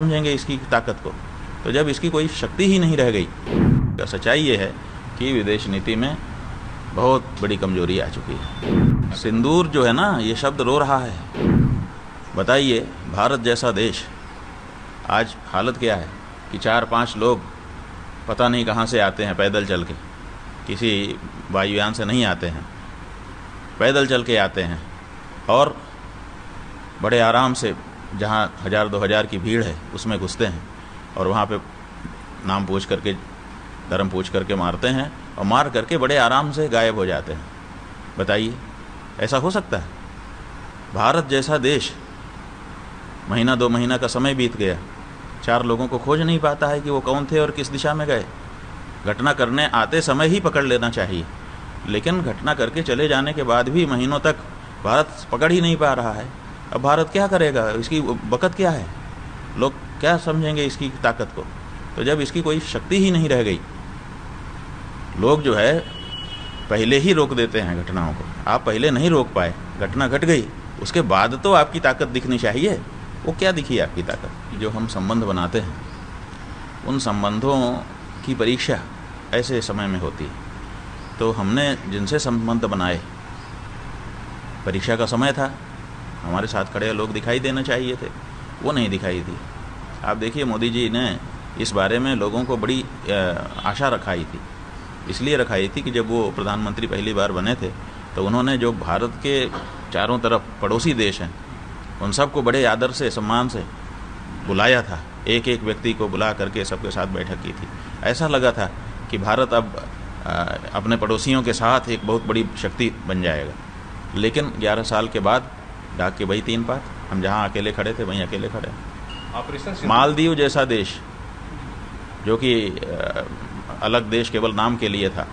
समझेंगे इसकी ताकत को। तो जब इसकी कोई शक्ति ही नहीं रह गई, तो सच्चाई ये है कि विदेश नीति में बहुत बड़ी कमजोरी आ चुकी है। सिंदूर जो है ना, ये शब्द रो रहा है। बताइए, भारत जैसा देश आज हालत क्या है कि 4-5 लोग पता नहीं कहाँ से आते हैं पैदल चल के, किसी वायुयान से नहीं आते हैं, पैदल चल के आते हैं और बड़े आराम से जहाँ 1000-2000 की भीड़ है उसमें घुसते हैं और वहाँ पे नाम पूछ करके, धर्म पूछ करके मारते हैं और मार करके बड़े आराम से गायब हो जाते हैं। बताइए, ऐसा हो सकता है? भारत जैसा देश, महीना 2 महीना का समय बीत गया, 4 लोगों को खोज नहीं पाता है कि वो कौन थे और किस दिशा में गए। घटना करने आते समय ही पकड़ लेना चाहिए, लेकिन घटना करके चले जाने के बाद भी महीनों तक भारत पकड़ ही नहीं पा रहा है। अब भारत क्या करेगा? इसकी बकत क्या है? लोग क्या समझेंगे इसकी ताकत को? तो जब इसकी कोई शक्ति ही नहीं रह गई, लोग जो है पहले ही रोक देते हैं घटनाओं को। आप पहले नहीं रोक पाए, घटना घट गई, उसके बाद तो आपकी ताकत दिखनी चाहिए। वो क्या दिखी आपकी ताकत? जो हम संबंध बनाते हैं, उन संबंधों की परीक्षा ऐसे समय में होती है। तो हमने जिनसे संबंध बनाए, परीक्षा का समय था, हमारे साथ खड़े लोग दिखाई देना चाहिए थे, वो नहीं दिखाई दी। आप देखिए, मोदी जी ने इस बारे में लोगों को बड़ी आशा रखाई थी। इसलिए रखाई थी कि जब वो प्रधानमंत्री पहली बार बने थे तो उन्होंने जो भारत के चारों तरफ पड़ोसी देश हैं, उन सबको बड़े आदर से, सम्मान से बुलाया था। एक एक व्यक्ति को बुला करके सबके साथ बैठक की थी। ऐसा लगा था कि भारत अब अपने पड़ोसियों के साथ एक बहुत बड़ी शक्ति बन जाएगा। लेकिन 11 साल के बाद डाक के वही 3 पात, हम जहाँ अकेले खड़े थे वहीं अकेले खड़े। मालदीव जैसा देश, जो कि अलग देश केवल नाम के लिए था,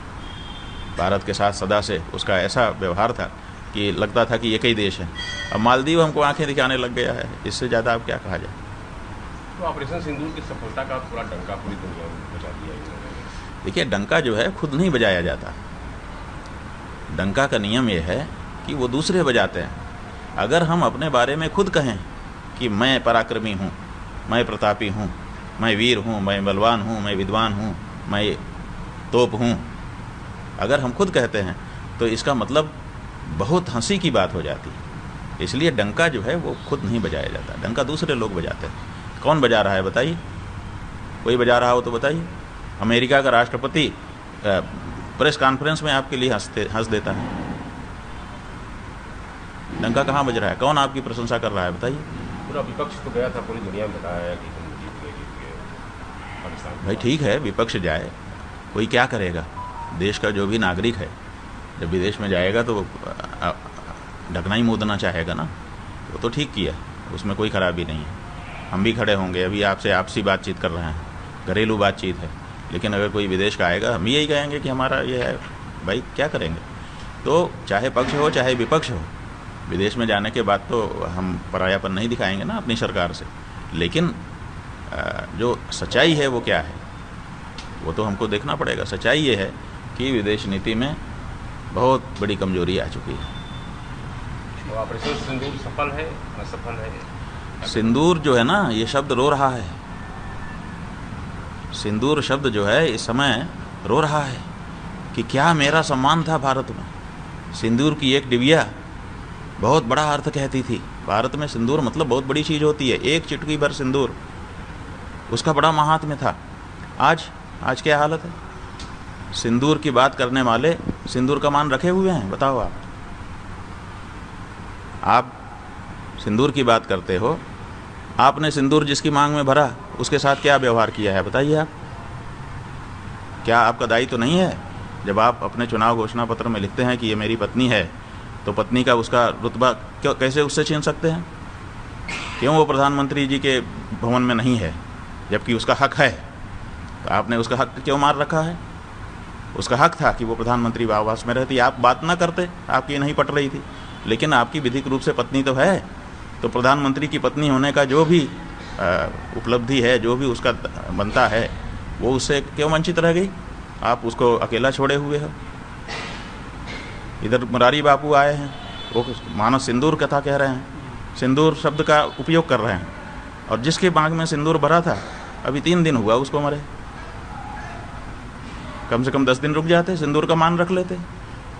भारत के साथ सदा से उसका ऐसा व्यवहार था कि लगता था कि एक ही देश है। अब मालदीव हमको आंखें दिखाने लग गया है। इससे ज़्यादा अब क्या कहा जाए? तो ऑपरेशन सिंदूर की सफलता का थोड़ा डंका पूरी दुनिया में बजा दिया। देखिए, डंका जो है खुद नहीं बजाया जाता। डंका का नियम यह है कि वो दूसरे बजाते हैं। अगर हम अपने बारे में खुद कहें कि मैं पराक्रमी हूँ, मैं प्रतापी हूँ, मैं वीर हूँ, मैं बलवान हूँ, मैं विद्वान हूँ, मैं तोप हूँ, अगर हम खुद कहते हैं तो इसका मतलब बहुत हंसी की बात हो जाती है। इसलिए डंका जो है वो खुद नहीं बजाया जाता, डंका दूसरे लोग बजाते हैं। कौन बजा रहा है बताइए? कोई बजा रहा हो तो बताइए। अमेरिका का राष्ट्रपति प्रेस कॉन्फ्रेंस में आपके लिए हंस देता है। डंका कहाँ बज रहा है? कौन आपकी प्रशंसा कर रहा है बताइए? पूरा विपक्ष तो गया था, पूरी दुनिया में बताया कि हम जीत गए पाकिस्तान। भाई ठीक है, विपक्ष जाए, कोई क्या करेगा? देश का जो भी नागरिक है जब विदेश में जाएगा तो ढकना ही मुदना चाहेगा ना। वो तो ठीक किया, उसमें कोई खराबी नहीं है। हम भी खड़े होंगे, अभी आपसे आपसी बातचीत कर रहे हैं, घरेलू बातचीत है। लेकिन अगर कोई विदेश का आएगा, हम यही कहेंगे कि हमारा ये है। भाई क्या करेंगे? तो चाहे पक्ष हो चाहे विपक्ष हो, विदेश में जाने के बाद तो हम परायापन नहीं दिखाएंगे ना अपनी सरकार से। लेकिन जो सच्चाई है वो क्या है, वो तो हमको देखना पड़ेगा। सच्चाई ये है कि विदेश नीति में बहुत बड़ी कमजोरी आ चुकी है। तो ऑपरेशन सिंदूर सफल है, असफल है? सिंदूर जो है ना, ये शब्द रो रहा है। सिंदूर शब्द जो है इस समय रो रहा है कि क्या मेरा सम्मान था भारत में। सिंदूर की एक डिबिया बहुत बड़ा अर्थ कहती थी। भारत में सिंदूर मतलब बहुत बड़ी चीज़ होती है। एक चुटकी भर सिंदूर, उसका बड़ा महात्म्य था। आज क्या हालत है? सिंदूर की बात करने वाले सिंदूर का मान रखे हुए हैं। बताओ, आप सिंदूर की बात करते हो, आपने सिंदूर जिसकी मांग में भरा उसके साथ क्या व्यवहार किया है बताइए आप? क्या आपका दायित्व तो नहीं है? जब आप अपने चुनाव घोषणा पत्र में लिखते हैं कि ये मेरी पत्नी है, तो पत्नी का उसका रुतबा कैसे उससे छीन सकते हैं? क्यों वो प्रधानमंत्री जी के भवन में नहीं है जबकि उसका हक है? तो आपने उसका हक क्यों मार रखा है? उसका हक था कि वो प्रधानमंत्री आवास में रहती। आप बात ना करते, आपकी नहीं पट रही थी। लेकिन आपकी विधिक रूप से पत्नी तो है, तो प्रधानमंत्री की पत्नी होने का जो भी उपलब्धि है, जो भी उसका बनता है, वो उससे क्यों वंचित रह गई? आप उसको अकेला छोड़े हुए हो। इधर मुरारी बापू आए हैं, वो मानो सिंदूर कथा कह रहे हैं, सिंदूर शब्द का उपयोग कर रहे हैं। और जिसके बाग में सिंदूर भरा था अभी 3 दिन हुआ उसको मरे। कम से कम 10 दिन रुक जाते, सिंदूर का मान रख लेते।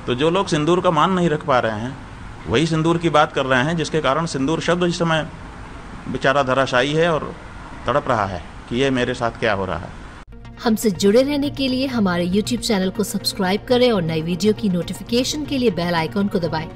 तो जो लोग सिंदूर का मान नहीं रख पा रहे हैं वही सिंदूर की बात कर रहे हैं, जिसके कारण सिंदूर शब्द इस समय बेचारा धराशायी है और तड़प रहा है कि ये मेरे साथ क्या हो रहा है। हमसे जुड़े रहने के लिए हमारे YouTube चैनल को सब्सक्राइब करें और नई वीडियो की नोटिफिकेशन के लिए बेल आइकॉन को दबाएं।